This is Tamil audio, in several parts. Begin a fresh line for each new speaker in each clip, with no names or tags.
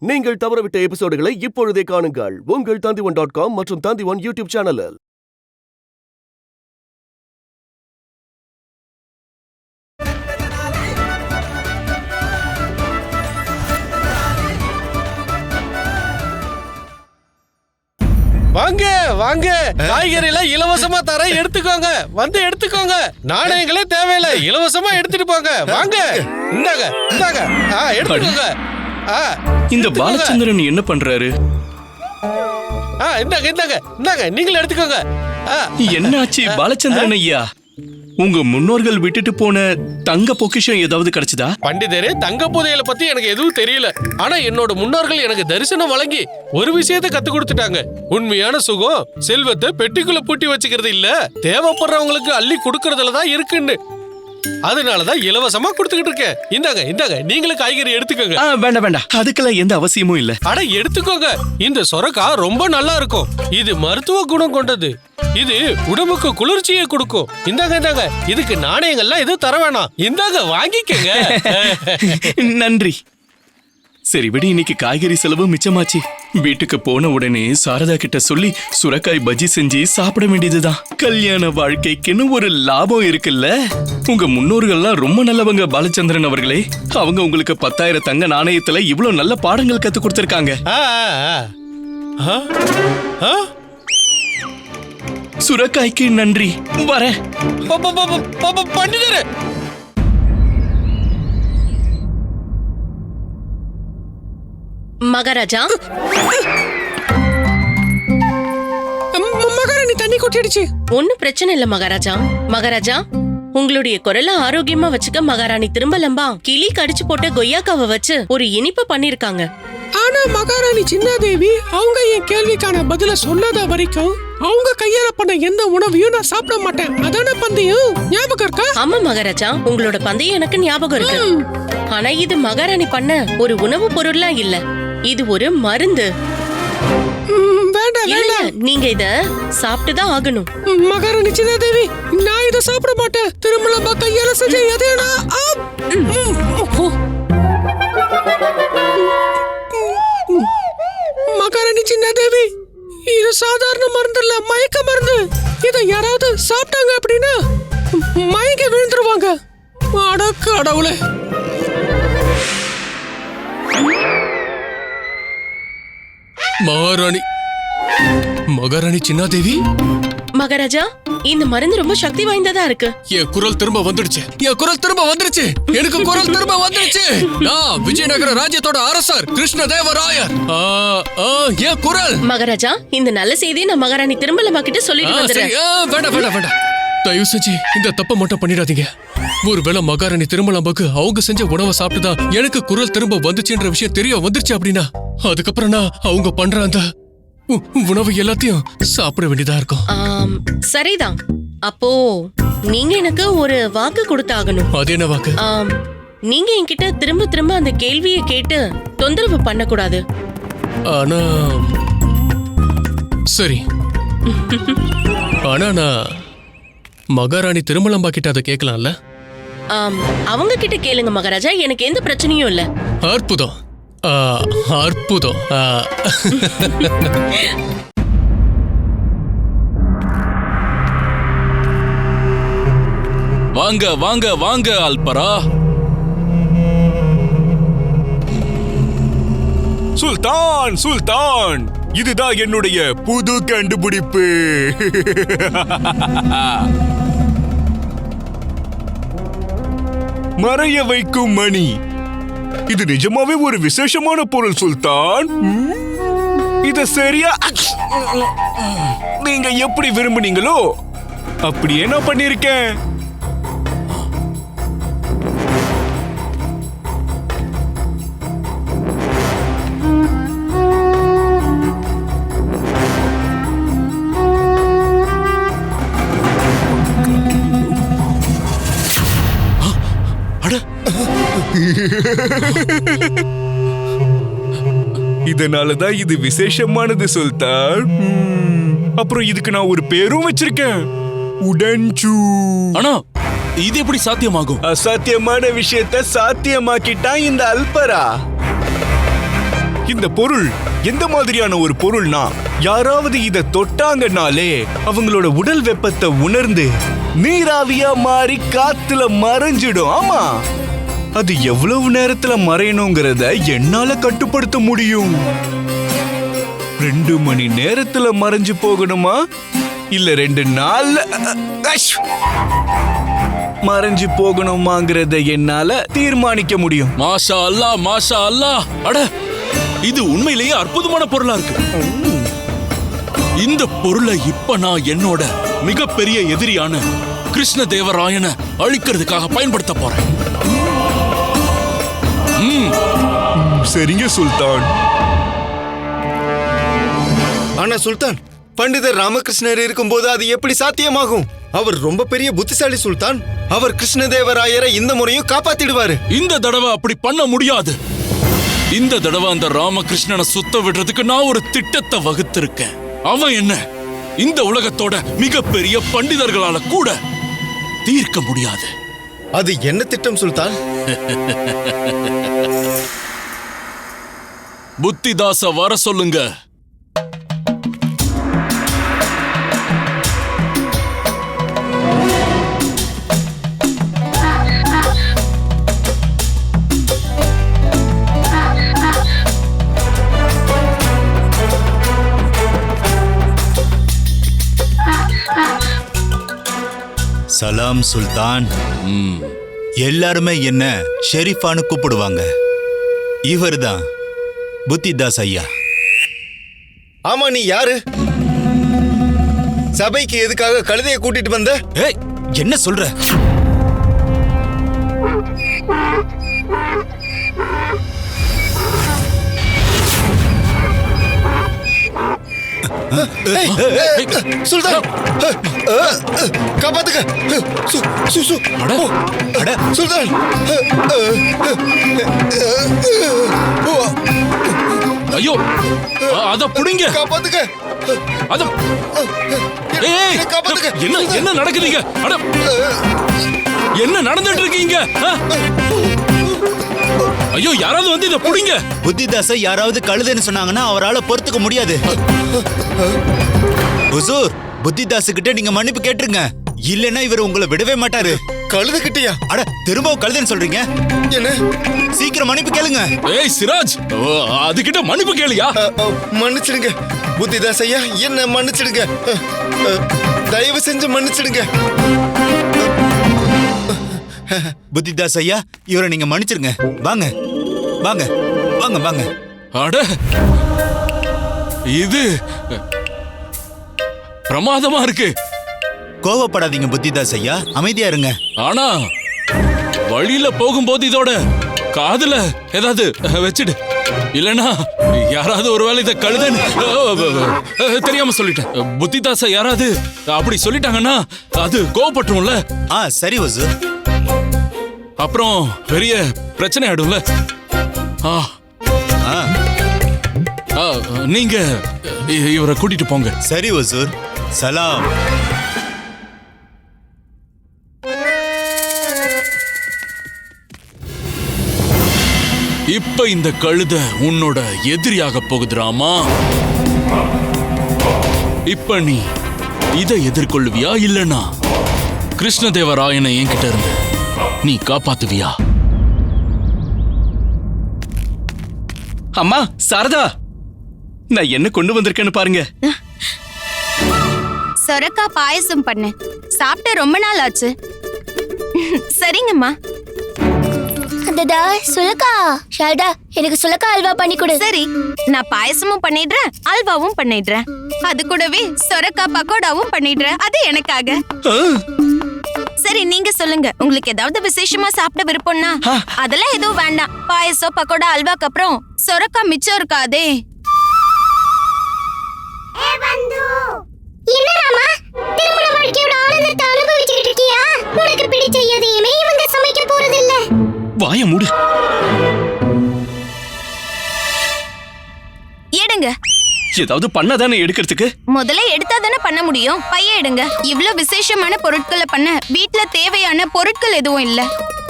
நீங்கள் தவறவிட்ட எபிசோடுகளை இப்பொழுதே காணுங்கள் உங்கள் Tandivan.com மற்றும் Tandivan யூடியூப் சேனலில்.
வாங்க வாங்க, காய்கறி எல்லாம் இலவசமா தர, எடுத்துக்கோங்க, வந்து எடுத்துக்கோங்க. நாணயங்களே தேவையில்லை, இலவசமா எடுத்துட்டு போங்க. வாங்க, இந்தாங்க இந்தாங்க, எடுத்துக்கோங்க.
இந்த பாலச்சந்திரன் என்ன பண்றாரு?
இந்தாங்க இந்தாங்க இந்தாங்க, நீங்களும் எடுத்துக்கோங்க.
என்னாச்சு பாலச்சந்திரன் ஐயா? உங்க முன்னோர்கள் விட்டுட்டு போன தங்க பொக்கிஷம் ஏதாவது கிடைச்சதா?
பண்டிதரே, தங்க புதையலை பத்தி எனக்கு எதுவும் தெரியல. ஆனா என்னோட முன்னோர்கள் எனக்கு தரிசனம் வழங்கி ஒரு விஷயத்தை கத்து கொடுத்துட்டாங்க. உண்மையான சுகம் செல்வத்தை பெட்டிக்குள்ள பூட்டி வச்சுக்கிறது இல்ல, தேவைப்படுறவங்களுக்கு அள்ளி கொடுக்கறதுலதான் இருக்குன்னு. அதனாலதான் இலவசமா கொடுத்துக்கிட்டு இருக்கேன். இந்தாங்க இந்தாங்க, நீங்களும் காய்கறி எடுத்துக்கோங்க.
வேண்டாம் வேண்டாம், அதுக்கெல்லாம் எந்த அவசியமும் இல்ல.
அட எடுத்துக்கோங்க, இந்த சொரக்காய் ரொம்ப நல்லா இருக்கும். இது மருத்துவ குணம் கொண்டது. இது உடம்புக்கு குளிர்ச்சியை கொடுக்கும். இந்தாங்க இந்தாங்க, இதுக்கு நாணயங்கள்லாம் எதுவும் தர வேணாம். இந்தாங்க வாங்கிக்கங்க.
நன்றி. சரி விடு, இன்னைக்கு காய்கறி செலவு மிச்சமாச்சு. வீட்டுக்கு போன உடனே சாரதா கிட்ட சொல்லி சுரக்காய் பஜ்ஜி செஞ்சு சாப்பிட வேண்டியதுதான். கல்யாண வாழ்க்கைக்குன்னு ஒரு லாபம் இருக்குல்ல. உங்க முன்னோர்கள்லாம் ரொம்ப நல்லவங்க பாலச்சந்திரன் அவர்களே. அவங்க உங்களுக்கு 10,000 தங்க நாணயத்துல இவ்வளவு நல்ல பாடங்கள் கத்து கொடுத்திருக்காங்க. சுரக்காய்க்கு நன்றி. வரேன்.
பண்டிதரே,
மகாராஜா,
மகாராணி தண்ணி கொட்டிடுச்சு.
ஒன்னும் பிரச்சனை இல்ல மகாராஜா. மகாராஜா, உங்களுடைய குரலை ஆரோக்கியமா வச்சுக்க மகாராணி திரும்பலம்பா கிளி கடிச்சு போட்ட கொய்யாக்காவை வச்சு ஒரு இனிப்பு பண்ணிருக்காங்க.
ஆனா மகாராணி சின்னாதேவி அவங்க என் கேள்விக்கான பதில சொல்லாத வரைக்கும் அவங்க கையால பண்ண எந்த உணவையும் நான் சாப்பிட மாட்டேன். அதான பந்தயம், ஞாபகம் இருக்கா?
ஆமா மகாராஜா, உங்களோட பந்தயம் எனக்கு ஞாபகம் இருக்கு. ஆனா இது மகாராணி பண்ண ஒரு உணவு பொருளா இல்ல, இது ஒரு மருந்து.
வேண்டாம் வேண்டாம்,
நீங்க இத சாப்பிட்டுதான் ஆகணும்.
மகாராணி சின்னாதேவி, நான் இத சாப்பிட மாட்டேன். திருமலம்பா கையால செஞ்ச எதையா மகாராணி சின்னாதேவி, இது சாதாரண மருந்து இல்ல, மயக்க மருந்து. இத யாராவது சாப்பிட்டாங்க அப்படின்னா மயக்க விழுந்துருவாங்க. அட கடவுளே.
மகாராணி சின்னாதேவி.
மகாராஜா, இந்த மருந்து ரொம்ப சக்தி வாய்ந்ததா இருக்கு.
என் குரல் திரும்ப வந்துடுச்சு. என் குரல் திரும்ப வந்துடுச்சு. எனக்கு குரல் திரும்ப வந்துடுச்சு. நான் விஜயநகர ராஜ்யத்தோட அரசர் கிருஷ்ணதேவராயர். என் குரல்.
மகாராஜா, இந்த நல்ல செய்தியை நான் மகாராணி திருமலம்மா கிட்ட சொல்லிட்டு வந்துடுறேன்.
வேண்டாம் வேண்டாம் வேண்டாம், தயவு செஞ்சு இந்த தப்ப மட்டும் பண்ணிடாதீங்க. ஒருவேளை மகாராணி திருமலம்பாக்கு அவங்க செஞ்ச உணவை சாப்பிட்டுதான் எனக்கு குரல் திரும்ப வந்துச்சுன்ற விஷயம் தெரிய வந்துருச்சு அப்படின்னா, அதுக்கப்புறம் நான் அவங்க பண்ற அந்த உணவு எல்லாத்தையும் சாப்பிட வேண்டியதா இருக்கும்.
சரிதான். அப்போ நீங்க எனக்கு ஒரு வாக்கு கொடுத்தாகணும்.
அது என்ன வாக்கு?
நீங்க என்கிட்ட திரும்ப திரும்ப அந்த கேள்வியை கேட்டு தொந்தரவு பண்ணக்கூடாது.
ஆனா சரி. ஆனா நான் மகாராணி திருமலம்பா கிட்ட அதை கேட்கலாம்ல?
அவங்க கிட்ட கேளுங்க மகாராஜா, எனக்கு எந்த பிரச்சனையும் இல்ல.
அற்புதம் அற்புதம்.
வாங்க வாங்க வாங்க அல்பரா.
சுல்தான் சுல்தான், இதுதான் என்னுடைய புது கண்டுபிடிப்பு. மறைய வைக்கும் மணி. இது நிஜமாவே ஒரு விசேஷமான பொருள் சுல்தான். இத சரியா நீங்க எப்படி விரும்புனீங்களோ அப்படியே நான் பண்ணிருக்கேன். இதனாலதான் இது விசேஷமானது சுல்தான். அப்புறம் இதுக்கு நான் ஒரு பேரும் வச்சிருக்கேன், உடன்சூ.
ஆனா இது எப்படி சாத்தியமாகும்?
அசாத்தியமான விஷயத்தை சாத்தியமாக்கிட்டான் இந்த அல்பரா. இந்த பொருள் எந்த மாதிரியான ஒரு பொருள்னா, யாராவது இத தொட்டாங்கனாலே அவங்களோட உடல் வெப்பத்தை உணர்ந்து நீராவியா மாறி காத்துல மறைஞ்சிடும். ஆமா, அது எவ்வளவு நேரத்துல மறையணுங்கிறத என்னால கட்டுப்படுத்த முடியும். 2 மணி நேரத்துல மறைஞ்சு போகணுமா இல்ல 2 நாள்ல மறைஞ்சு போகணுமாங்கிறத என்னால தீர்மானிக்க முடியும்.
மாஷா அல்லாஹ், மாஷா அல்லாஹ். அட, இது உண்மையிலேயே அற்புதமான பொருளா இருக்கு. இந்த பொருளை இப்ப நான் என்னோட மிகப்பெரிய எதிரியான கிருஷ்ணதேவராயனை அழிக்கிறதுக்காக பயன்படுத்த போறேன்.
சரிங்க சுல்தான்.
ஆனா சுல்தான், பண்டிதர் ராமகிருஷ்ணர் இருக்கும்போது அது எப்படி சாத்தியமாகும்? அவர் ரொம்ப பெரிய புத்திசாலி சுல்தான். அவர் கிருஷ்ணதேவராயரை இந்த முறையும் காப்பாத்திடுவாரு.
இந்த தடவை அப்படி பண்ண முடியாது. இந்த தடவை அந்த ராமகிருஷ்ணனை சுத்த விடுறதுக்கு நான் ஒரு திட்டத்தை வகுத்திருக்கேன். அவன் என்ன இந்த உலகத்தோட மிகப்பெரிய பண்டிதர்களால கூட தீர்க்க முடியாது.
அது என்ன திட்டம் சுல்தான்?
புத்திதாச வர சொல்லுங்க.
சலாம் சுல்தான். எல்லாருமே என்ன ஷெரீஃபான்னு கூப்பிடுவாங்க. இவர்தான் புத்திதாஸ் ஐயா.
ஆமா, நீ யாரு? சபைக்கு எதுக்காக கழுதையை கூட்டிட்டு வந்த?
ஏய், என்ன சொல்ற?
சுல்தான், காப்பாத்துக்க. சுல்தான்,
ஐயோ, அத புடிங்க.
காப்பாத்துக்க.
அத ஏய், என்ன என்ன நடக்குதுங்க? அட, என்ன நடந்துட்டு இருக்கீங்க? ஐயோ, யாராவது வந்து இத புடிங்க.
புத்திதாச யாராவது கழுதைன்னு சொன்னாங்கன்னா அவரால பொறுத்துக்க முடியாது. ஹுசூர், புத்திதாசு கிட்ட நீங்க மன்னிப்பு கேட்டுருங்க. இல்லன்னா இவர் உங்களை விடவே மாட்டாரு.
கழுதை கிட்டியா?
அட, திரும்பவும் கழுதைன்னு சொல்றீங்க?
என்ன?
சீக்கிரம் மன்னிப்பு கேளுங்க.
ஏய் சிராஜ், அதுகிட்ட மன்னிப்பு கேளியா?
மன்னிச்சிடுங்க புத்திதாஸ் ஐயா, என்ன மன்னிச்சிடுங்க. தயவு செஞ்சு மன்னிச்சிடுங்க.
புத்திதாஸ் ஐயா, இவரை நீங்க மன்னிச்சிருங்க. வாங்க வாங்க வாங்க வாங்க.
அட, இது பிரமாதமா இருக்கு.
கோவப்படாதீங்க புத்திதாஸ் ஐயா, அமைதியா இருங்க.
ஆனா வழியில போகும்போது இதோட காதுல ஏதாவது வச்சிடு. இல்லனா யாராவது ஒருவேளை இத கழுதைன்னு தெரியாம சொல்லிட்டேன். புத்திதாச யாராவது அப்படி சொல்லிட்டாங்கன்னா அது கோவப்பட்டுரும்ல.
சரி வசு.
அப்புறம் பெரிய பிரச்சனை ஆயிடும்ல. நீங்க இவரை கூட்டிட்டு போங்க.
சரி வசூர். சலாம்.
இப்ப இந்த கழுதை உன்னோட எதிரியாக போகுதுராமா. இப்ப நீ இதை எதிர்கொள்வியா இல்லனா கிருஷ்ணதேவராயனை என்கிட்ட இருந்து நீ காப்பாத்துவியா?
அம்மா சாரதா, நான் என்ன கொண்டு வந்திருக்கேன்னு பாருங்க.
சொரக்கா பாயசம் பண்ண சாப்பிட்ட ரொம்ப நாள் ஆச்சு. சரிங்கம்மா.
அடடா, சுலக்கா. ஷால்டா, எனக்கு சுலக்கா அல்வா பண்ணி கொடு.
சரி, நான் பாயசமும் பண்ணிடுறேன், அல்வாவும் பண்ணிடுறேன். அது கூடவே சொரக்கா பக்கோடாவும் பண்ணிடுறேன், அது எனக்காக. சரி, நீங்க சொல்லுங்க, உங்களுக்கு ஏதாவது விசேஷமா சாப்பிட விருப்பம்னா? அதெல்லாம் எதுவும் வேண்டாம். பாயசம் பக்கோடா அல்வாக்கு அப்புறம் சொரக்கா மிச்சம் இருக்காதே.
என்ன ராமா, திருமண வாழ்க்கையோட ஆனந்தத்தை அனுபவிச்சுக்கிட்டு இருக்கியா? உனக்கு பிடிச்ச எதையுமே இவங்க சமைக்க போறது இல்ல.
வாய மூடு.
எடுங்க.
ஏதாவது பண்ணாதானே எடுக்கிறதுக்கு?
முதல்ல எடுத்தா தானே பண்ண முடியும். பைய எடுங்க. இவ்ளோ விசேஷமான பொருட்களை பண்ண வீட்ல தேவையான பொருட்கள் எதுவும் இல்ல.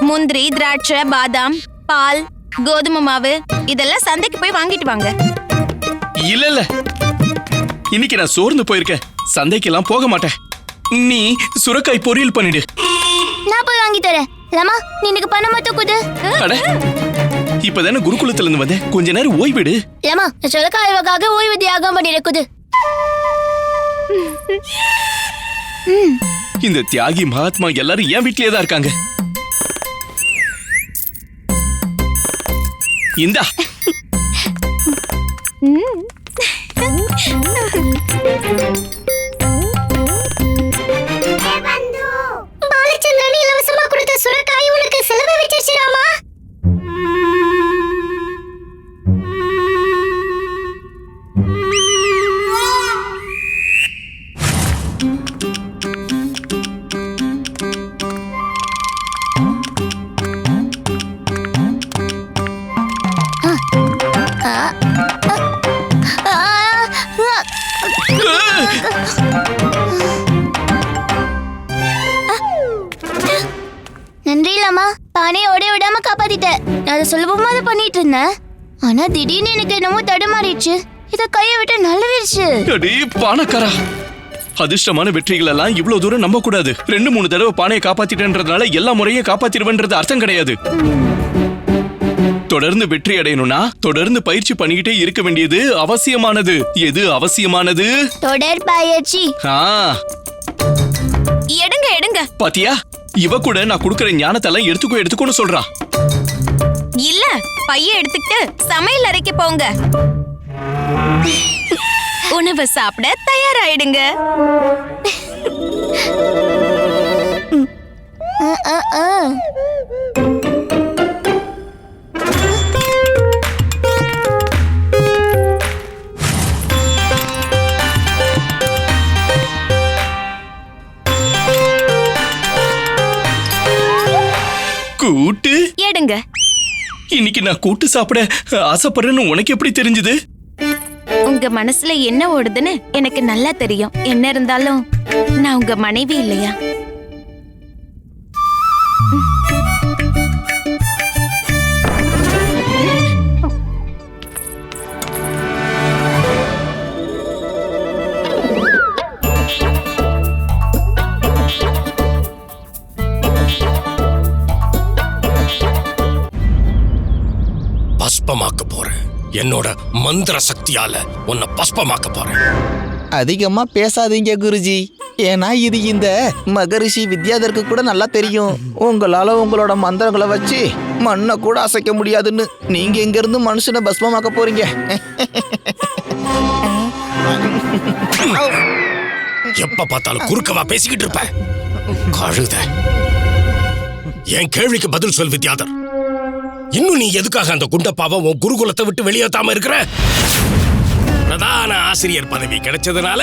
முந்திரி, திராட்சை, பாதாம், பால், கோதுமை மாவு இதெல்லாம் சந்தைக்கு போய் வாங்கிட்டு வாங்க.
இல்ல இன்னைக்கு நான் சோர்ந்து போயிருக்கேன், சந்தைக்கெல்லாம் போக மாட்டேன். நீ சுரக்காய் பொரியல் பண்ணிடு.
நான் போய் வாங்கி தரேன். லமா, நீ எனக்கு பணம் மட்டும் கொடு.
அட, இப்பதானே குருகுலத்துல இருந்து வந்தேன், கொஞ்ச நேரம் ஓய்விடு.
லமா, நான் சொலக்காய்வாக ஓய்வு தியாகம் பண்ணிருக்குது.
இந்த தியாகி மகாத்மா எல்லாரும் என் வீட்லயே தான் இருக்காங்க. இந்தா.
பாலச்சந்திரன் இலவசமா கொடுத்த சுரக்காய் உனக்கு செலவு வச்சிருச்சுராமா. நன்றி லமா, பானையை ஓட விடாம காப்பாத்திட்ட. நான் அதை சுலபமா அதை பண்ணிட்டு இருந்தேன், ஆனா திடீர்னு எனக்கு என்னமோ தடுமாறிடுச்சு. இத கையை விட்டு நழுவிடுச்சு.
அடே பானக்காரா, அதிர்ஷ்டமான வெற்றிகள் எல்லாம் இவ்வளவு தூரம் நம்ப கூடாது. 2-3 தடவை பானையை காப்பாத்திட்டேன்றதுனால எல்லா முறையும் காப்பாத்திடுவேன்றது அர்த்தம் கிடையாது. தொடர்ந்து வெற்றி அடையணும்னா தொடர்ந்து பயிற்சி பண்ணிக்கிட்டே இருக்க வேண்டியது அவசியமானது. எது அவசியமானது?
தொடர் பயிற்சி.
எடுங்க எடுங்க.
பாத்தியா, இவ கூட நான் குடுக்கற ஞானத்தெல்லாம் எடுத்துக்கோன்னு சொல்றா.
இல்ல, பைய எடுத்துக்கிட்டு சமையல் அறைக்கு போங்க. உணவு சாப்பிட தயாராயிடுங்க.
கூட்டு
எடுங்க.
இன்னைக்கு நான் கூட்டு சாப்பிட ஆசைப்படுறேன்னு உனக்கு எப்படி தெரிஞ்சது?
உங்க மனசுல என்ன ஓடுதுன்னு எனக்கு நல்லா தெரியும். என்ன இருந்தாலும் நான் உங்க மனைவி இல்லையா?
பஸ்பமாக்க போறேன். என்னோட மந்திர சக்தியால உன்னை பஸ்பமாக்க போறேன்.
அதிகமா பேசாதீங்க குருஜி, ஏன்னா இது இந்த மகரிஷி வித்யாதருக்கு கூட நல்லா தெரியும். உங்களால உங்களோட மந்திரங்களை வச்சு மண்ணை கூட அசைக்க முடியாதுன்னு. நீங்க இங்க இருந்து மனுஷனை பஸ்மமாக்க போறீங்க.
எப்ப பார்த்தாலும் குறுக்கவா பேசிக்கிட்டு இருப்ப கழுத. என் கேள்விக்கு பதில் சொல் வித்யாதர். இன்னும் நீ எதுக்காக அந்த குண்டப்பாவை உன் குருகுலத்தை விட்டு வெளியேத்தாம இருக்கிற? பிரதான ஆசிரியர் பதவி கிடைச்சதுனால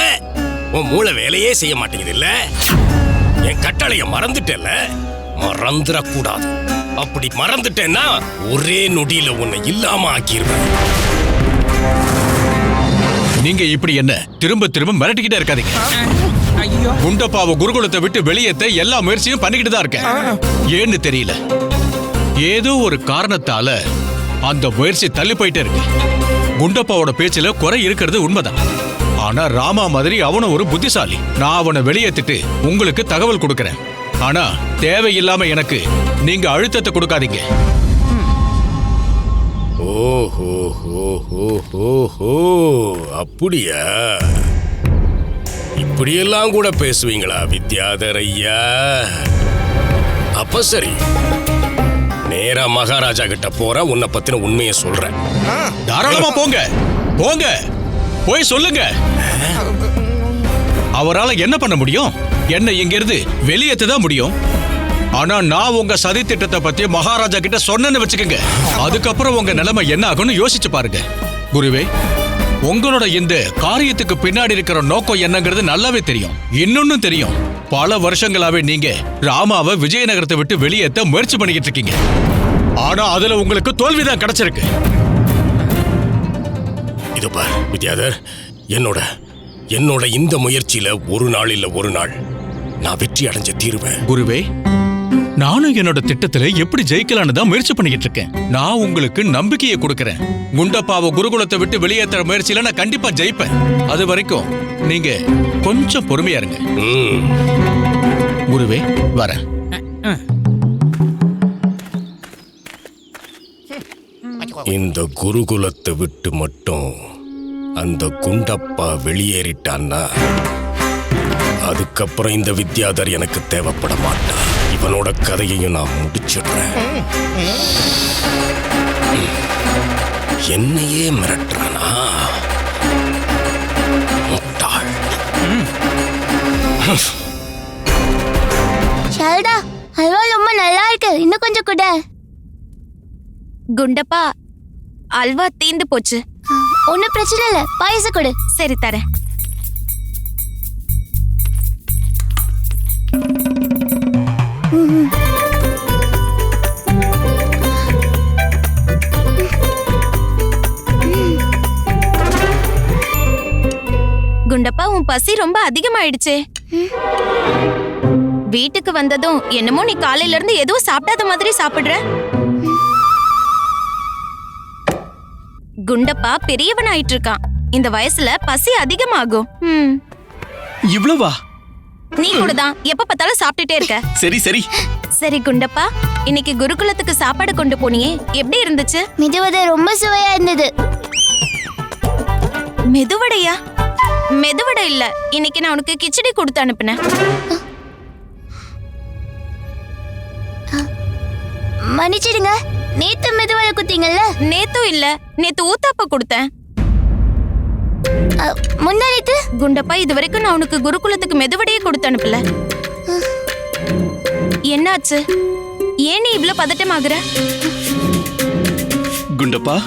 உன் மூளை வேலையே செய்ய மாட்டேங்குது இல்ல? என் கட்டளைய மறந்துட்டேல்ல? மறந்துடக்கூடாது. அப்படி மறந்துட்டேன்னா ஒரே நொடியில உன்னை இல்லாம ஆக்கிடுவேன். நீங்க இப்படி என்ன திரும்ப திரும்ப மிரட்டிக்கிட்டே இருக்காதீங்க. குண்டப்பாவை குருகுலத்தை விட்டு வெளியேற்ற எல்லா முயற்சியும் பண்ணிக்கிட்டு தான் இருக்கேன். ஏன்னு தெரியல, ஏதோ ஒரு காரணத்தால அந்த முயற்சி தள்ளி போயிட்டே இருக்கு. குண்டப்பாவோட பேச்சுல குறை இருக்கிறது உண்மைதான். ஆனா ராமா மாதிரி அவனும் ஒரு புத்திசாலி. நான் அவனை வெளியேற்றிட்டு உங்களுக்கு தகவல் கொடுக்கறேன். ஆனா தேவையில்லாம எனக்கு நீங்க அழுத்தத்தை கொடுக்காதீங்க. ஓஹோ, அப்படியா? இப்படியெல்லாம் கூட பேசுவீங்களா வித்யாதர் ஐயா? அப்ப சரி, நேரா மகாராஜா கிட்ட போற, உன்னை பத்தின உண்மையை சொல்றேன். தாராளமா போங்க, போங்க, போய் சொல்லுங்க. அவரால் என்ன பண்ண முடியும்? என்ன இங்க இருந்து வெளியேற்றதான் முடியும். ஆனா நான் உங்க சதி திட்டத்தை பத்தி மகாராஜா கிட்ட சொன்னேன்னு வச்சுக்கோங்க, அதுக்கப்புறம் உங்க நிலைமை என்ன ஆகும்னு யோசிச்சு பாருங்க. குருவே, உங்களோட இந்த காரியத்துக்கு பின்னாடி இருக்கிற நோக்கம் என்னங்கிறது நல்லாவே தெரியும். இன்னொன்னு தெரியும், பல வருஷங்களாவே நீங்க ராமாவை விஜயநகரத்தை விட்டு வெளியேற்ற முயற்சி பண்ணிக்கிட்டு இருக்கீங்க. ஆனா அதுல உங்களுக்கு தோல்விதான் கிடைச்சிருக்கு. இது பார் வித்யாதர், என்னோட இந்த முயற்சியில ஒரு நாள் இல்ல ஒரு நாள் நான் வெற்றி அடைஞ்ச தீருவேன். குருவே,
நானும் என்னோட திட்டத்துல எப்படி ஜெயிக்கலான்னு தான் முயற்சி பண்ணிக்கிட்டு இருக்கேன். நான் உங்களுக்கு நம்பிக்கையை கொடுக்கறேன். குண்டப்பாவை குருகுலத்தை விட்டு வெளியேற்ற முயற்சியில நான் கண்டிப்பா ஜெயிப்பேன். அது வரைக்கும் நீங்க கொஞ்சம் பொறுமையா இருங்க. குருவே, வரேன்.
இந்த குருகுலத்தை விட்டு மட்டும் அந்த குண்டப்பா வெளியேறிட்டான்னா அதுக்கப்புறம் இந்த வித்யாதர் எனக்கு தேவைப்பட மாட்டான். இவனோட கதையையும் நான் முடிச்சிடுறேன். என்னையே மிரட்டுறானா முட்டாள்.
ஷாரதா, அல்வா ரொம்ப நல்லா இருக்கு, இன்னும் கொஞ்சம் கூட.
குண்டப்பா, அல்வா தீந்து போச்சு.
ஒன்னும் பிரச்சனை இல்ல, பாயசம் கொடு.
சரி, தரேன். குண்டப்பா, உன் பசி ரொம்ப அதிகமாயிடுச்சே. வீட்டுக்கு வந்ததும் என்னமோ நீ காலையில இருந்து எதுவும் சாப்பிடாத மாதிரி சாப்பிடுற. குண்டப்பா பெரியவன் ஆயிட்டு இருக்கான். இந்த வயசுல பசி அதிகமாகும்.
இவ்வளவா?
நீ கூட தான் எப்ப பார்த்தாலும் சாப்பிட்டுட்டே இருக்க.
சரி சரி
சரி குண்டப்பா, இன்னைக்கு குருகுலத்துக்கு சாப்பாடு கொண்டு போனியே, எப்படி இருந்துச்சு?
மெதுவடை ரொம்ப சுவையா இருந்தது.
மெதுவடையா? மெதுவடை இல்ல, இன்னைக்கு நான் உனக்கு கிச்சடி கொடுத்து அனுப்புனேன்.
மன்னிச்சிடுங்க, நேத்து மெதுவடை குத்தீங்கல்ல?
நேத்தும் இல்ல, நேத்து ஊத்தாப்ப கொடுத்தேன்.
முன்னாடித்து
குண்டப்பா, இது வரைக்கும் நான் உனக்கு குருகுலத்துக்கு மெதுவடையே கொடுத்து அனுப்பல. என்னாச்சு? ஏன் நீ இவ்ளோ பதட்டமாகுற?
குண்டப்பா,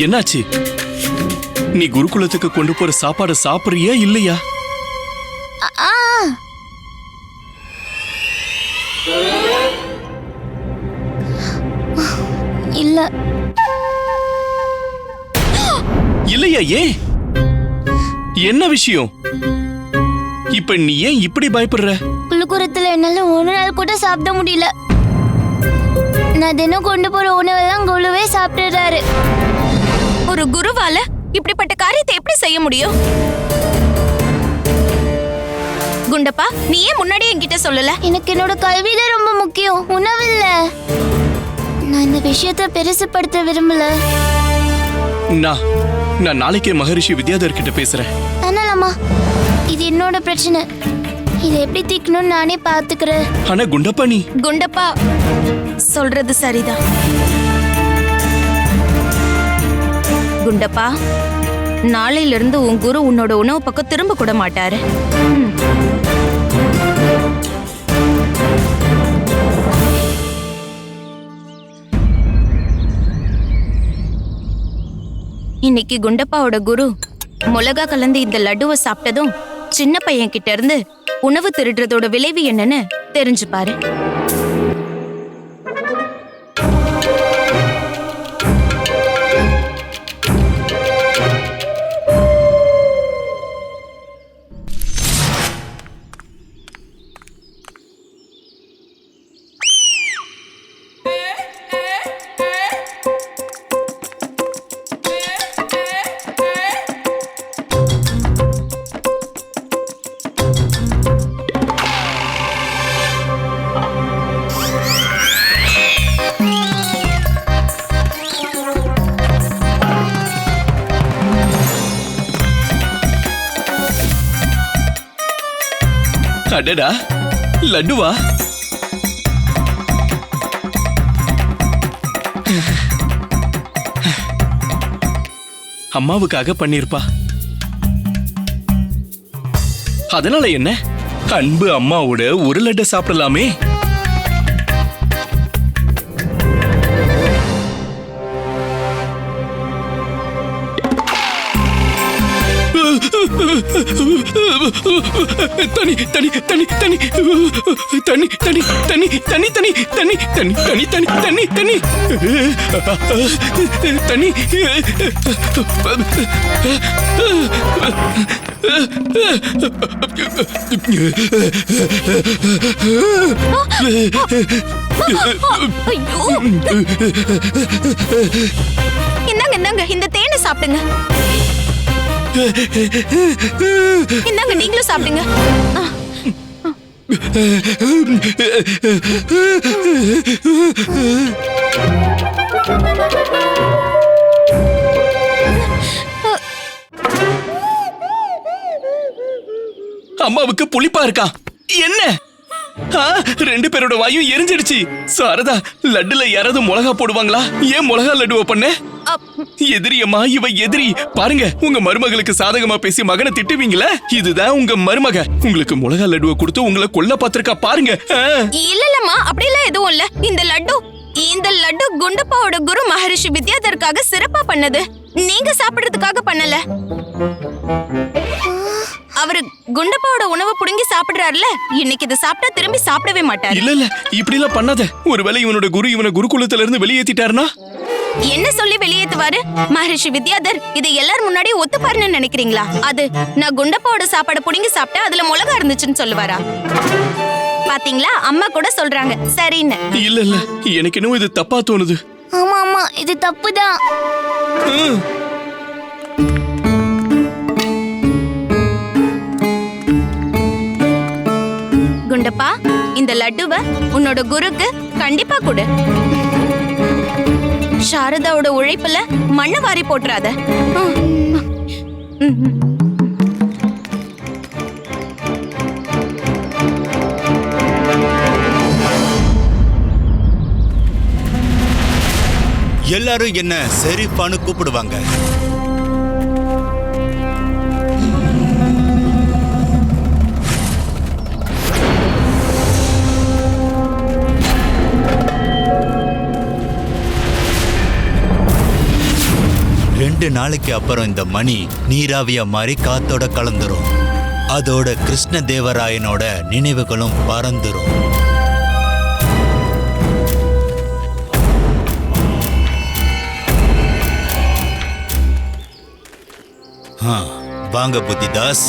என்னாச்சு? நீ குருகுலத்துக்கு கொண்டு போற சாப்பாடு சாப்பிடுறியா இல்லையா?
இல்ல.
இல்லையா? ஏன்? என்ன விஷயம்? இப்ப நீ ஏன் இப்படி பயப்படுற?
குலுக்குறத்துல என்னால ஒரு நாள் கூட சாப்பிட முடியல. நான் தினம் கொண்டு போற உணவெல்லாம் குருவே சாப்பிடுறாரு.
ஒரு குருவால இப்படிப்பட்ட காரியத்தை எப்படி செய்ய முடியும்? குண்டப்பா, நீ ஏன் முன்னாடியே என்கிட்ட சொல்லல?
எனக்கு என்னோட கல்விதான் ரொம்ப முக்கியம், உணவு இல்ல. நான் இந்த விஷயத்தை பெருசுப்படுத்த விரும்பல.
நான் நாளைக்கே மகரிஷி வித்யாதர் கிட்ட பேசுறேன்.
தானலாமா, இது என்னோட பிரச்சனை. இதை எப்படி தீக்கணும்னு நானே பாத்துக்கிறேன்.
ஆனா குண்டப்பா, நீ
குண்டப்பா சொல்றது சரிதான். குண்டப்பா, நாளையில இருந்து உன் குரு உன்னோட உணவு பக்கம் திரும்ப கூட மாட்டாரு. இன்னைக்கு குண்டப்பாவோட குரு மிளகா கலந்து இந்த லட்டுவை சாப்பிட்டதும் சின்ன பையன் கிட்ட இருந்து உணவு திருடுறதோட விளைவு என்னன்னு தெரிஞ்சுப்பாரு.
அடடா, லட்டுவா? அம்மாவுக்காக பண்ணிருப்பா. அதனால என்ன? அன்பு அம்மாவோட ஒரு லட்டை சாப்பிடலாமே. தனி தனி தனி தனி தனி தனி தனி தனி தனி தனி தனி தனி தனி தனி தனி
இந்தாங்க இந்த தேனை சாப்பிடுங்க. இந்தாங்க நீங்களும் சாப்பிடுங்க.
அம்மாவுக்கு புளிப்பா இருக்கா என்ன? ரெண்டு பேரோட வாயும் எரிஞ்சிடுச்சு. சாரதா, லட்டுல யாராவது மிளகா போடுவாங்களா? ஏன் மிளகா லட்டுவ பண்ண? எதிரியம்மா, இவ எதிரி. பாருங்க, உங்க மருமகளுக்கு சாதகமா பேசி மகனை திட்டுவீங்களா? இதுதான் உங்க மருமக. உங்களுக்கு மிளகா லட்டுவ கொடுத்து உங்களை கொல்ல பாத்திருக்கா பாருங்க.
இல்லம்மா, அப்படிலாம் எதுவும் இல்ல. இந்த லட்டு குண்டப்பாவோட குரு மகரிஷி வித்யாதருக்காக சிறப்பா பண்ணது. நீங்க சாப்பிடுறதுக்காக பண்ணல. அவரு குண்டப்பாவோட உணவை புடுங்கி சாப்பிடுறாருல, இன்னைக்கு இதை சாப்பிட்டா திரும்பி சாப்பிடவே மாட்டாரு.
இல்ல இப்படி எல்லாம் பண்ணாத. ஒருவேளை இவனோட குரு இவனை குருகுலத்துல இருந்து வெளியேத்திட்டாருனா?
என்ன சொல்லி வெளியேத்துவாரு? மகரிஷி வித்யாதர் இதை எல்லாரும் முன்னாடி ஒத்துப்பாருன்னு நினைக்கிறீங்களா? அது நான் குண்டப்பாவோட சாப்பாடு புடுங்கி சாப்பிட்டேன், அதுல மிளகா இருந்துச்சுன்னு சொல்லுவாரா? பாத்தீங்களா, அம்மா கூட சொல்றாங்க சரின்னு.
இல்ல எனக்கு இன்னும் இது தப்பா தோணுது.
ஆமா இது தப்புதான்.
குண்டப்பா, இந்த லட்டுவை உன்னோட குருக்கு கண்டிப்பா கொடு. சாரதாவோட உழைப்புல மண்ணை வாரி போட்டுறாத.
எல்லாரும் என்ன ஷெரீஃபான்னு கூப்பிடுவாங்க. ரெண்டு நாளைக்கு அப்புறம் இந்த மணி நீராவியா மாறி காத்தோட கலந்துரும். அதோட கிருஷ்ண தேவராயனோட நினைவுகளும் பறந்துரும். வாங்க புத்திதாஸ்.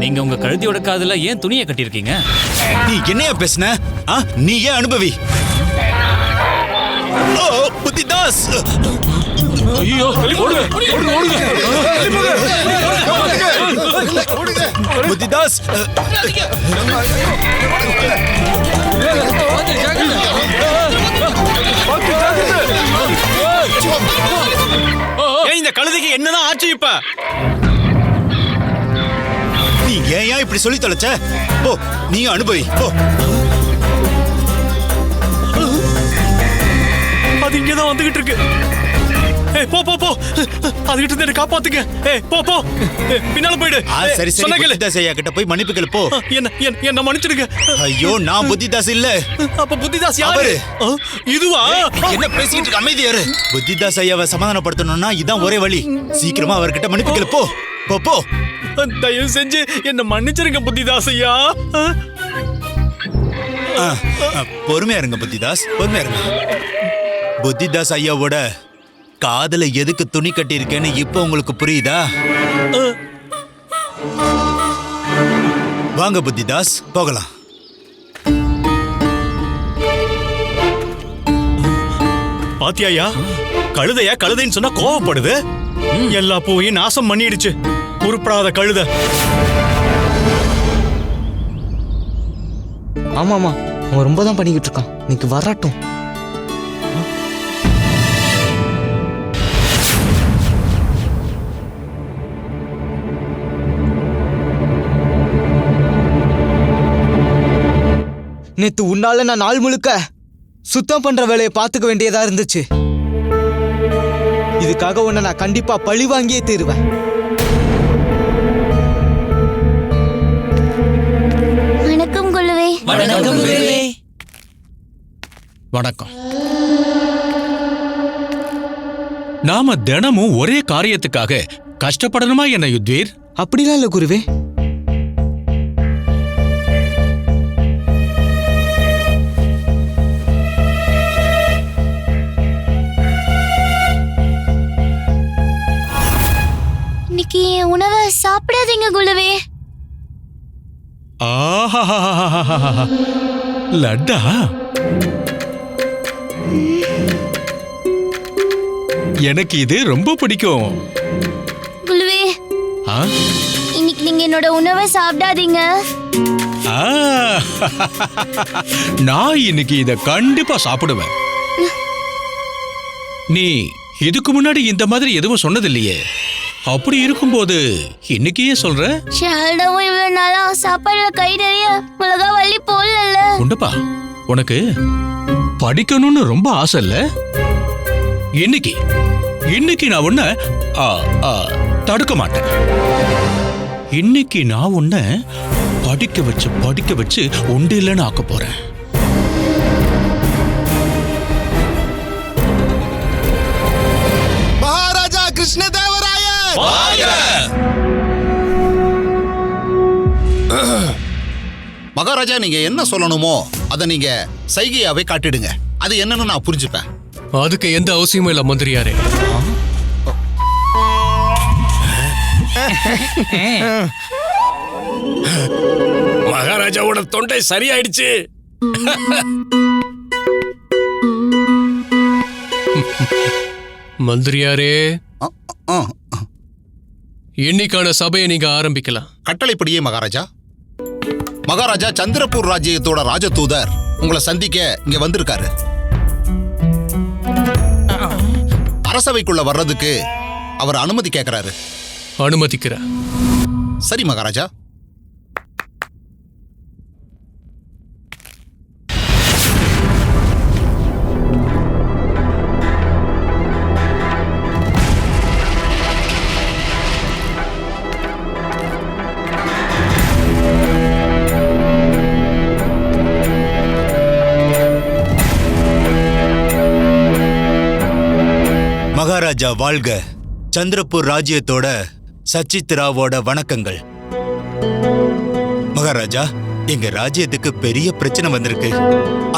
நீங்க உங்க கழுதியோட காதுல ஏன் துணியை கட்டியிருக்கீங்க?
நீ என்னையா பேசுன? நீ ஏன் அனுபவி? புத்திதாஸ்!
ஐயோ,
புத்திதாஸ்!
இந்த கழுதைக்கு என்னதான் ஆச்சு இப்ப?
நீ ஏன் இப்படி சொல்லி தொலைச்ச? போ, நீ அனுபவி. போ.
அது இங்கதான் வந்துகிட்டு இருக்கு. போ போ போ, அதுகிட்ட இருந்து காப்பாத்துங்க. போ போ, பின்னால போயிடு.
சரி சரி, புத்திதாஸ் ஐயா கிட்ட போய் மன்னிப்பு கேளு. போ.
என்ன மன்னிச்சிடுங்க.
ஐயோ, நான் புத்திதாஸ் இல்ல.
அப்ப புத்திதாஸ் யாரு? இதுவா?
என்ன பேசிட்டு இருக்க? அமைதியாரு. புத்திதாஸ் ஐயாவை சமாதானப்படுத்தணும்னா இதான் ஒரே வழி. சீக்கிரமா அவர்கிட்ட மன்னிப்பு கேளு. போ போ போ.
தயவு செஞ்சு என்ன மன்னிச்சிருங்க புத்திதாஸ் ஐயா.
பொறுமையா இருங்க புத்திதாஸ், பொறுமையா இருங்க. புத்திதாஸ் ஐயாவோட காதுல எதுக்கு துணி கட்டி இருக்கேன்னு இப்ப உங்களுக்கு புரியுதா? வாங்க புத்திதாஸ், போகலாம்.
பாத்தியாயா, கழுதையா கழுதைன்னு சொன்னா கோவப்படுது. எல்லா பூவையும் நாசம் பண்ணிடுச்சு. உருப்படாத கழுத.
ஆமாமா, அவன் ரொம்ப தான் பண்ணிக்கிட்டு இருக்கான். இன்னைக்கு வரட்டும்.
நேத்து உன்னால நான் நாள் முழுக்க சுத்தம் பண்ற வேலையை பார்த்துக்க வேண்டியதா இருந்துச்சு. இதுக்காக உன்னை நான் கண்டிப்பா பழி வாங்கியே தீருவேன்.
வணக்கம் குழுவே.
வணக்கம் குருவே.
வணக்கம். நாம தினமும் ஒரே காரியத்துக்காக கஷ்டப்படணுமா என்ன யுத்வீர்?
அப்படிலாம் இல்ல குருவே.
இன்னைக்கு என் உணவை சாப்பிடாதீங்க குழுவே.
ஆஹா, லட்டா எனக்கு இது ரொம்ப பிடிக்கும்.
குழுவே,
ஆ?
இன்னைக்கு நீங்க என்னோட உணவை சாப்பிடாதீங்க.
ஆ, நான் இன்னைக்கு இத கண்டிப்பா சாப்பிடுவேன். நீ இதுக்கு முன்னாடி இந்த மாதிரி எதுவும் சொன்னதில்லையே. அப்படி இருக்கும்போது இன்னைக்கு ஏன் சொல்ற?
ஷால்டாவும் இவ்வளவு நாளா சாப்பாடுல கை நிறைய மிளகா வள்ளி போடல.
உண்டப்பா, உனக்கு படிக்கணும்னு ரொம்ப ஆசை இல்ல? இன்னைக்கு நான் உன்னை தடுக்க மாட்டேன். இன்னைக்கு நான் உன்னை படிக்க வச்சு உண்டு இல்லைன்னு ஆக்க போறேன்.
மகாராஜா கிருஷ்ணதேவராயர்!
மகாராஜா, நீங்க என்ன சொல்லணுமோ அதை நீங்க சைகையாவே காட்டிடுங்க. அது என்னன்னு நான் புரிஞ்சுப்பேன்.
அதுக்கு எந்த அவசியமும் இல்ல மந்திரியாரே.
மகாராஜாவோட தொண்டை சரியாயிடுச்சு.
மந்திரியாரே, இன்னைக்கான சபையை நீங்க ஆரம்பிக்கலாம்.
கட்டளைப்படியே மகாராஜா. மகாராஜா, சந்திரபூர் ராஜ்யத்தோட ராஜதூதர் உங்களை சந்திக்க இங்க வந்திருக்காரு. அரசவைக்குள்ள வர்றதுக்கு அவர் அனுமதி கேட்கிறாரு.
அனுமதிக்கிறேன்.
சரி மகாராஜா.
மகாராஜா வாழ்க. சந்திரபூர் ராஜ்யத்தோட சச்சித்ராவோட வணக்கங்கள். மகாராஜா, எங்க ராஜ்யத்துக்கு பெரிய பிரச்சனை வந்திருக்கு.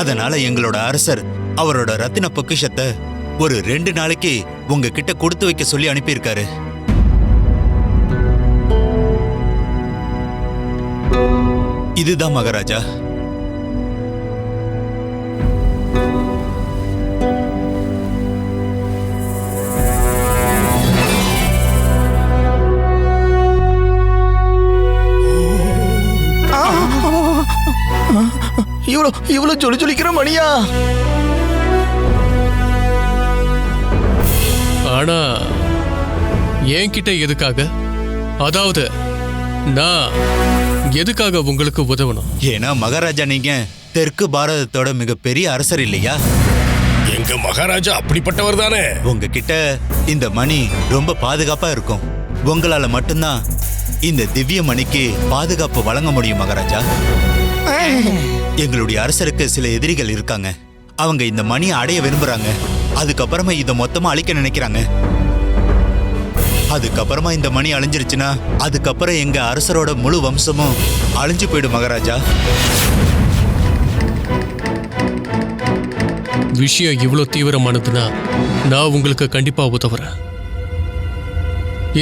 அதனால எங்களோட அரசர் அவரோட ரத்தின பொக்கிஷத்தை ஒரு 2 நாளைக்கு உங்ககிட்ட கொடுத்து வைக்க சொல்லி அனுப்பியிருக்காரு. இதுதான் மகாராஜா.
இவ்வளவு ஜொலிக்கிற மணியா?
ஆனா என்கிட்ட எதுக்காக? அதாவது நான் எதுக்காக உங்களுக்கு உதவணும்?
ஏன்னா மகாராஜா, நீங்க தெற்கு பாரதத்தோட மிகப்பெரிய அரசர் இல்லையா?
எங்க மகாராஜா அப்படிப்பட்டவர் தானே.
உங்ககிட்ட இந்த மணி ரொம்ப பாதுகாப்பா இருக்கும். உங்களால மட்டும்தான் இந்த திவ்ய மணிக்கு பாதுகாப்பு வழங்க முடியும் மகாராஜா. எங்களுடைய அரசருக்கு சில எதிரிகள் இருக்காங்க. அவங்க இந்த மணியை அடைய விரும்புறாங்க. அதுக்கப்புறமா இதை மொத்தமா அழிக்க நினைக்கிறாங்க. அதுக்கப்புறமா இந்த மணி அழிஞ்சிருச்சுன்னா அதுக்கப்புறம் எங்க அரசரோட முழு வம்சமும் அழிஞ்சு போயிடும் மகாராஜா.
விஷயம் இவ்வளவு தீவிரமானதுன்னா நான் உங்களுக்கு கண்டிப்பா உதவுறேன்.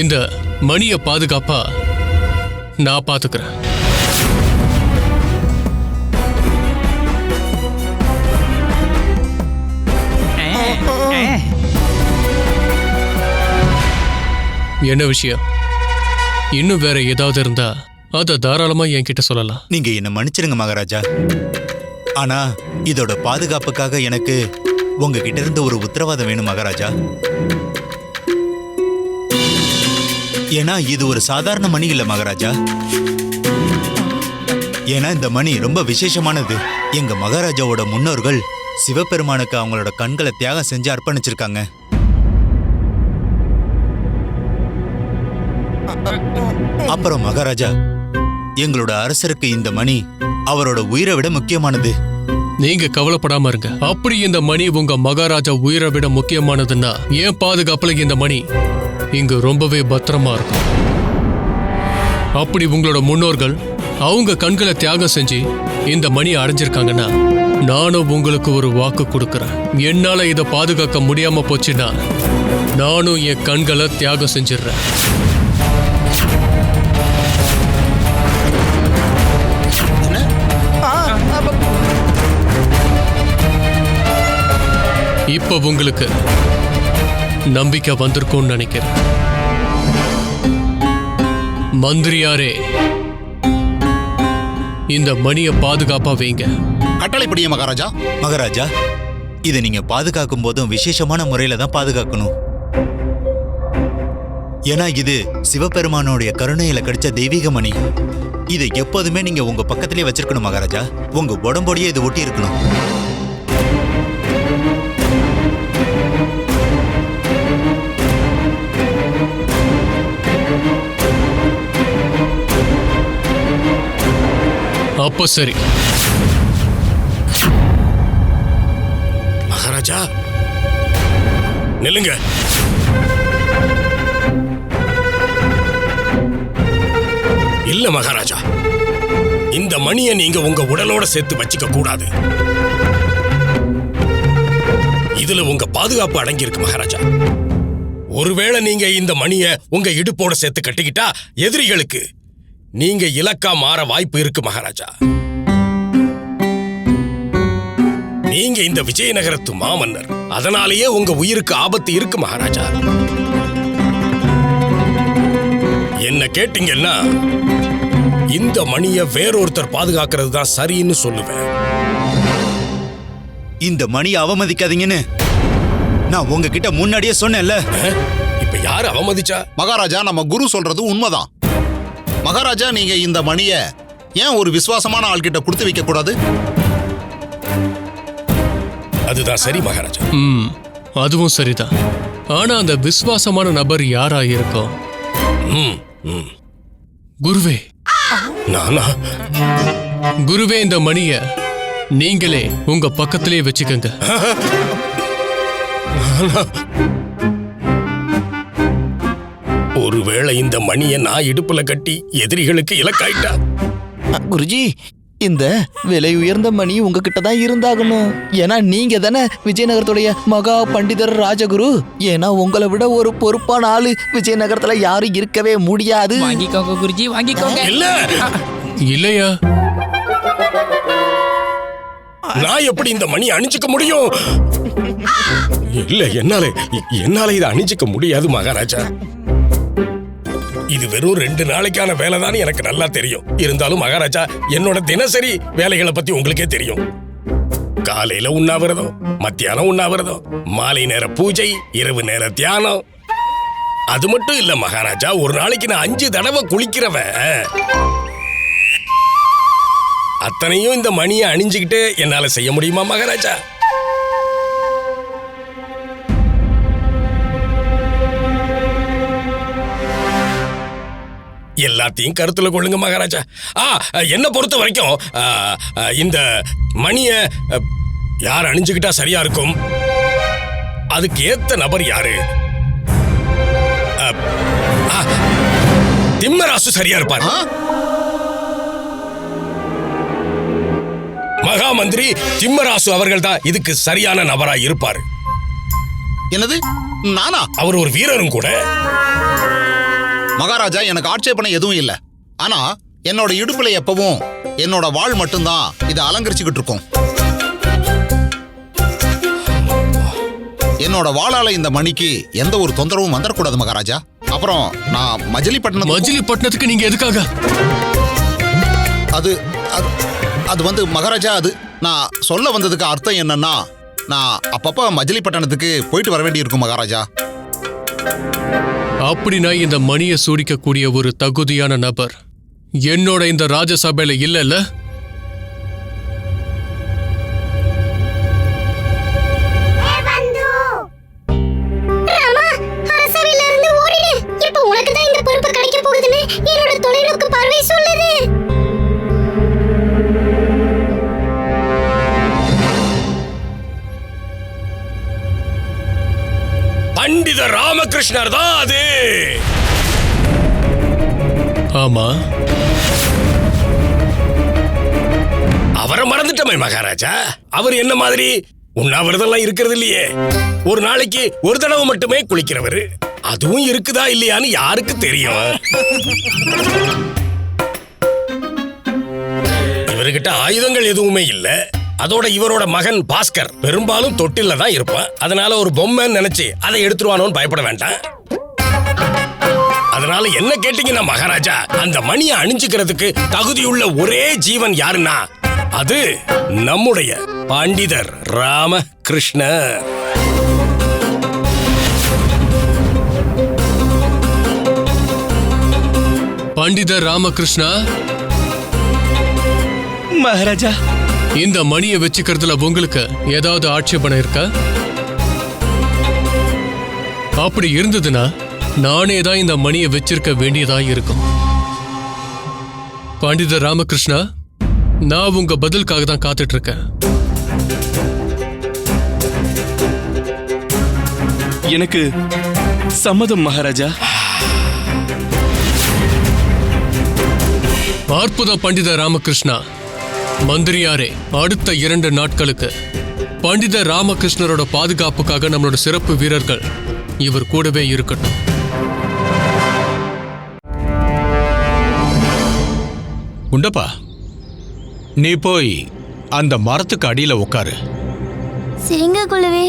இந்த மணியை பாதுகாப்பா நான் பாத்துக்கிறேன். என்ன விஷயம்? இன்னும் வேற ஏதாவது இருந்தா அத தாராளமா என்கிட்ட சொல்லலாம்.
நீங்க என்ன மன்னிச்சிருங்க மகாராஜா. ஆனா இதோட பாதுகாப்புக்காக எனக்கு உங்ககிட்ட இருந்து ஒரு உத்தரவாதம் வேணும் மகாராஜா. ஏன்னா இது ஒரு சாதாரண மணி இல்ல மகாராஜா. ஏன்னா இந்த மணி ரொம்ப விசேஷமானது. எங்க மகாராஜாவோட முன்னோர்கள் சிவபெருமானுக்கு அவங்களோட கண்களை தியாகம் செஞ்சு அர்ப்பணிச்சிருக்காங்க. அப்புறம் மகாராஜா, எங்களோட அரசருக்கு இந்த மணி அவரோட உயிரை விட முக்கியமானது.
நீங்க கவலைப்படாம இருங்க. அப்படி இந்த மணி உங்க மகாராஜா உயிரை விட முக்கியமானதுன்னா ஏன் பாதுகாப்புல இந்த மணி இங்க ரொம்பவே பத்திரமா இருக்கும். அப்படி உங்களோட முன்னோர்கள் அவங்க கண்களை தியாகம் செஞ்சு இந்த மணி அடைஞ்சிருக்காங்கன்னா நானும் உங்களுக்கு ஒரு வாக்கு கொடுக்கறேன். என்னால இதை பாதுகாக்க முடியாம போச்சுன்னா நானும் என் கண்களை தியாகம் செஞ்சிடுறேன். இப்ப உங்களுக்கு நம்பிக்கை வந்திருக்கும்னு நினைக்கிறேன். மந்திரியாரே, இந்த மணியை பாதுகாப்பா வைங்க.
கட்டளைப்படியே மகாராஜா.
மகாராஜா, இதை நீங்க பாதுகாக்கும் போதும் விசேஷமான முறையில தான் பாதுகாக்கணும். ஏன்னா இது சிவபெருமானுடைய கருணையில கிடைச்ச தெய்வீக மணி. இதை எப்போதுமே நீங்க உங்க பக்கத்திலே வச்சிருக்கணும் மகாராஜா. உங்க உடம்போடையே இது ஒட்டி இருக்கணும்.
அப்போ சரி.
மகாராஜா நில்லுங்க. இல்ல மகாராஜா, இந்த மணியை நீங்க உங்க உடலோட சேர்த்து வச்சுக்க கூடாது. இதுல உங்க பாதுகாப்பு அடங்கி இருக்கு மகாராஜா. ஒருவேளை நீங்க இந்த மணியை உங்க இடுப்போட சேர்த்து கட்டிக்கிட்டா எதிரிகளுக்கு நீங்க இலக்கா மாற வாய்ப்பு இருக்கு மகாராஜா. நீங்க இந்த விஜயநகரத்து மாமன்னர், அதனாலேயே உங்க உயிருக்கு ஆபத்து இருக்கு மகாராஜா. என்ன கேட்டீங்கன்னா இந்த மணியை வேறொருத்தர் பாதுகாக்கிறது தான் சரின்னு சொல்லுவேன்.
இந்த மணியை அவமதிக்காதீங்கன்னு நான் உங்ககிட்ட முன்னாடியே சொன்னேன்ல.
இப்ப யாரு அவமதிச்சா?
மகாராஜா, நம்ம குரு சொல்றது உண்மைதான். மகாராஜா, நீங்க இந்த மணிய ஏன் ஒரு விசுவாசமான ஆள்கிட்ட கொடுத்து வைக்க கூடாது?
அதுதான் சரி மகாராஜா.
அதுவும் சரிதான். ஆனா அந்த விசுவாசமான நபர் யாரா இருக்கும்? குருவே.
நானா?
குருவே, இந்த மணிய நீங்களே உங்க பக்கத்திலே வச்சுக்கங்க.
ஒருவேளை இந்த மணியை நான் இடுப்புல கட்டி எதிரிகளுக்கு இலக்காயிட்டா?
குருஜி, இந்த விலை உயர்ந்த மணி உங்ககிட்ட தான் இருந்தாகணும். ஏன்னா நீங்க தானே விஜயநகரத்துடைய மகா பண்டிதர் ராஜகுரு. ஏன்னா உங்களை விட ஒரு பொறுப்பான ஆளு விஜயநகரத்துல யாரும் இருக்கவே முடியாது.
வாங்கிக்கோங்க குருஜி, வாங்கிக்கோங்க.
இல்ல
இல்லையா?
நான் எப்படி இந்த மணி அணிஞ்சுக்க முடியும்? இல்ல, என்னால இதை அணிஞ்சுக்க முடியாது மகாராஜா. இது வெறும் 2 நாளைக்கான வேலைதான் எனக்கு நல்லா தெரியும். இருந்தாலும் மகாராஜா, என்னோட தினசரி வேலைகளை பத்தி உங்களுக்கே தெரியும். காலையில உண்ணாவிரதம், மத்தியானம் உண்ணாவிரதம், மாலை நேர பூஜை, இரவு நேர தியானம். அது மட்டும் இல்ல மகாராஜா, ஒரு நாளைக்கு நான் 5 தடவை குளிக்கிறவன். அத்தனையும் இந்த மணியை அணிஞ்சுக்கிட்டு என்னால செய்ய முடியுமா மகாராஜா? எல்லாத்தையும் கருத்துல கொள்ளுங்க மகாராஜா. என்ன பொறுத்த வரைக்கும் இந்த மணிய யார் அணிஞ்சுக்கிட்டா சரியா இருக்கும், அதுக்கு ஏத்த நபர் யாரு? திம்மராசு சரியா இருப்பார். மகா மந்திரி திம்மராசு அவர்கள் தான் இதுக்கு சரியான நபரா இருப்பாரு.
என்னது, நானா?
அவர் ஒரு வீரரும் கூட.
மகாராஜா, எனக்கு ஆட்சேபனை எதுவும் இல்ல. ஆனா என்னோட இடுப்புல எப்பவும் என்னோட வாள் மட்டும்தான் இதை அலங்கரிச்சுக்கிட்டு இருக்கும். என்னோட வாளால இந்த மணிக்கு எந்த ஒரு தொந்தரவும் வந்துடக்கூடாது மகாராஜா. அப்புறம் நான்
மஜிலிப்பட்டினத்துக்கு நீங்க எதுக்காக?
அது வந்து மகாராஜா, அது நான் சொல்ல வந்ததுக்கு அர்த்தம் என்னன்னா, நான் அப்பப்ப மஜிலிப்பட்டினத்துக்கு போயிட்டு வர வேண்டி இருக்கும் மகாராஜா.
அப்படின்னா இந்த மணியை சூடிக்கக்கூடிய ஒரு தகுதியான நபர் என்னோட இந்த ராஜசபையில இல்லல்ல?
ராமகிருஷ்ணர் தான் அது.
ஆமா,
அவரை மறந்துட்டோமே மகாராஜா. அவர் என்ன மாதிரி உண்ணாவிரதெல்லாம் இருக்கிறது இல்லையே. ஒரு நாளைக்கு ஒரு தடவை மட்டுமே குளிக்கிறவர். அதுவும் இருக்குதா இல்லையான்னு யாருக்கு தெரியும்? இவர்கிட்ட ஆயுதங்கள் எதுவுமே இல்ல. அதோட இவரோட மகன் பாஸ்கர் பெரும்பாலும் தொட்டில தான் இருப்பான். அதனால ஒரு பொம்மைன்னு நினைச்சு அதை எடுத்துருவானோன்னு பயப்பட வேண்டாம். அதனால என்ன கேட்டீங்கன்னா மகாராஜா, அந்த மணியை அணிஞ்சுக்கிறதுக்கு தகுதியுள்ள ஒரே ஜீவன் யாருன்னா அது நம்முடைய பண்டிதர் ராமகிருஷ்ணர்.
பண்டிதர் ராமகிருஷ்ணா,
மகாராஜா,
இந்த மணியை வச்சுக்கிறதுல உங்களுக்கு ஏதாவது ஆட்சேபணம் இருக்கா? அப்படி இருந்ததுன்னா நானே தான் இந்த மணியை வச்சிருக்க வேண்டியதா இருக்கும். பண்டிதர் ராமகிருஷ்ணா, நான் உங்க பதிலுக்காக தான் காத்துட்டு இருக்கேன்.
எனக்கு சம்மதம் மகாராஜா.
அற்புத பண்டித ராமகிருஷ்ணா. மந்திரியாரே, அடுத்த 2 நாட்களுக்கு பண்டித ராமகிருஷ்ணரோட பாதுகாப்புக்காக நம்மளோட சிறப்பு வீரர்கள் இவர் கூடவே இருக்கட்டும்.
குண்டப்பா, நீ போய் அந்த மரத்துக்கு அடியில உட்காரு.
சரிங்க குழுவே.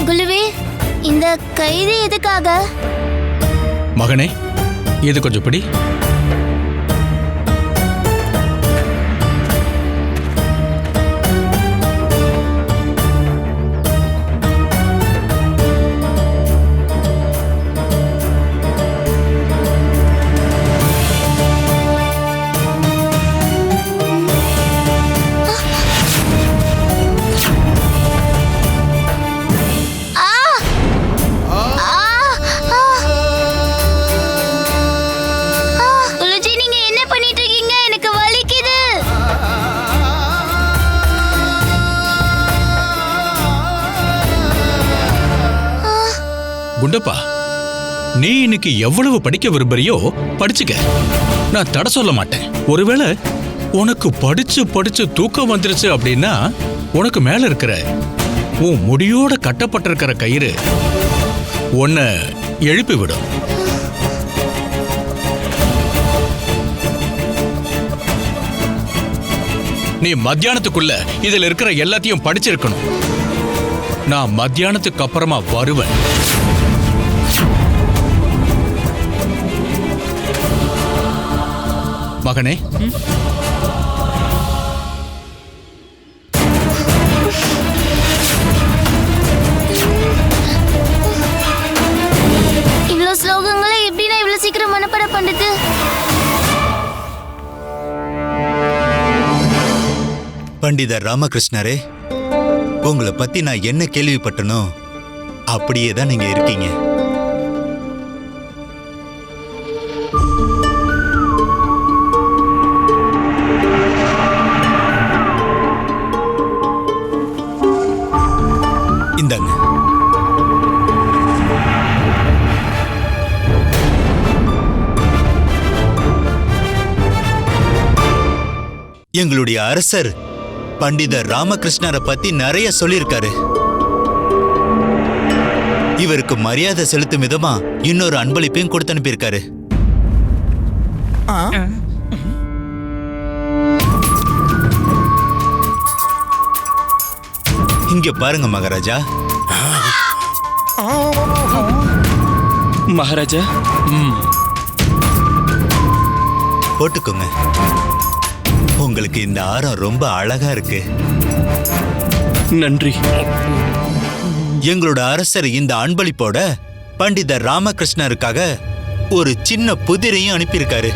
குழுவே, இந்த கைது எதுக்காக?
மகனே, இது கொஞ்சம் பிடி. குண்டப்பா, நீ இன்னைக்கு எவ்வளவு படிக்க விரும்புறியோ படிச்சுக்க. நான் தடை சொல்ல மாட்டேன். ஒருவேளை உனக்கு படிச்சு படிச்சு தூக்கம் வந்துருச்சு அப்படின்னா உனக்கு மேல இருக்கிற உன் முடியோட கட்டப்பட்டிருக்கிற கயிறு உன்னை எழுப்பி விடும். நீ மத்தியானத்துக்குள்ள இதுல இருக்கிற எல்லாத்தையும் படிச்சிருக்கணும். நான் மத்தியானத்துக்கு அப்புறமா வருவேன். மகனே,
இவ்வளவு ஸ்லோகங்களை எப்படி நான் இவ்வளவு சீக்கிரம் மனப்பாடம் பண்றது?
பண்டிதர் ராமகிருஷ்ணரே, உங்களை பத்தி நான் என்ன கேள்விப்பட்டனோ அப்படியே தான் நீங்க இருக்கீங்க. இந்தாங்க. எங்களுடைய அரசர் பண்டிதர் ராமகிருஷ்ணரை பத்தி நிறைய சொல்லியிருக்காரு. இவருக்கு மரியாதை செலுத்தும் விதமா இன்னொரு அன்பளிப்பையும் கொடுத்து அனுப்பியிருக்காரு. இங்க பாருங்க மகாராஜா.
மகாராஜா,
போட்டுக்கோங்க. உங்களுக்கு இந்த ஆரம் ரொம்ப அழகா இருக்கு.
நன்றி.
எங்களோட அரசர் இந்த அன்பளிப்போட பண்டிதர் ராமகிருஷ்ணருக்காக ஒரு சின்ன புதிரையும் அனுப்பியிருக்காரு.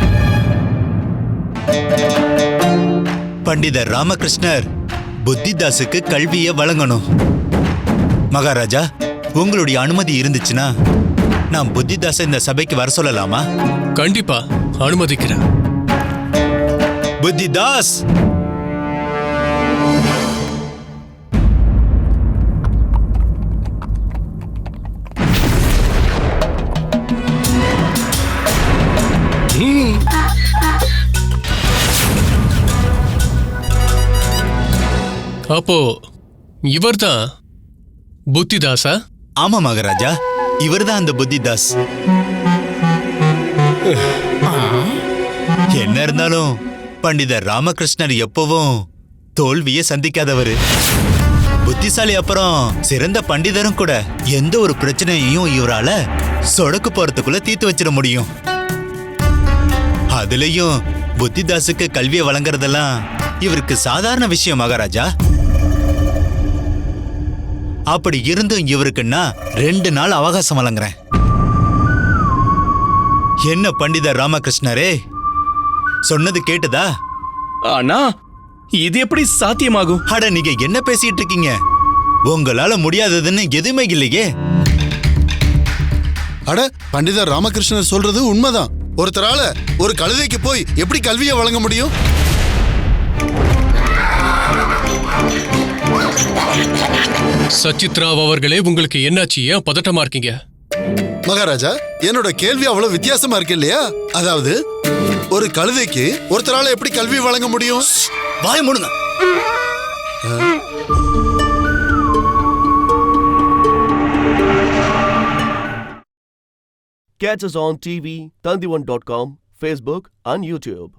பண்டிதர் ராமகிருஷ்ணர் புத்திதாசுக்கு கல்வியை வழங்கணும். மகாராஜா, உங்களுடைய அனுமதி இருந்துச்சுன்னா நான் புத்திதாச இந்த சபைக்கு வர சொல்லலாமா?
கண்டிப்பா அனுமதிக்கிறேன்.
புத்திதாஸ்,
அப்போ இவர்தான் புத்திதாசா?
ஆமா மகாராஜா, இவர்தான் அந்த புத்திதாஸ். என்ன இருந்தாலும் பண்டிதர் ராமகிருஷ்ணர் எப்பவும் தோல்வியை சந்திக்காதவரு. புத்திசாலி, அப்புறம் சிறந்த பண்டிதரும் கூட. எந்த ஒரு பிரச்சனையையும் இவரால சொடக்கு போறதுக்குள்ள தீர்த்து வச்சிட முடியும். அதுலயும் புத்திதாசுக்கு கல்வியை வழங்குறதெல்லாம் இவருக்கு சாதாரண விஷயம் மகாராஜா. அப்படி இருந்தும் இவருக்குன்னா 2 நாள் அவகாசம் வழங்குறேன். என்ன பண்டிதர் ராமகிருஷ்ணரே, சொன்னது கேட்டுதா?
ஆனா இது எப்படி சாத்தியமாகும்?
அட, நீங்க என்ன பேசிட்டு இருக்கீங்க? உங்களால முடியாததுன்னு எதுவுமே இல்லையே.
அட, பண்டிதர் ராமகிருஷ்ணர் சொல்றது உண்மைதான். ஒருத்தரால ஒரு கழுதைக்கு போய் எப்படி கல்வியை வழங்க முடியும்?
சச்சித்ராவ் அவர்களே, உங்களுக்கு என்னாச்சு? ஏன் பதட்டமா இருக்கீங்க?
மகாராஜா, என்னோட கேள்வி அவ்வளவு வித்தியாசமா இருக்கு இல்லையா? அதாவது, ஒரு கழுதைக்கு ஒருத்தரால எப்படி கல்வி வழங்க முடியும்?
வாய் மூடுங்க.
Catch us on TV, Tandivan.com, Facebook and YouTube.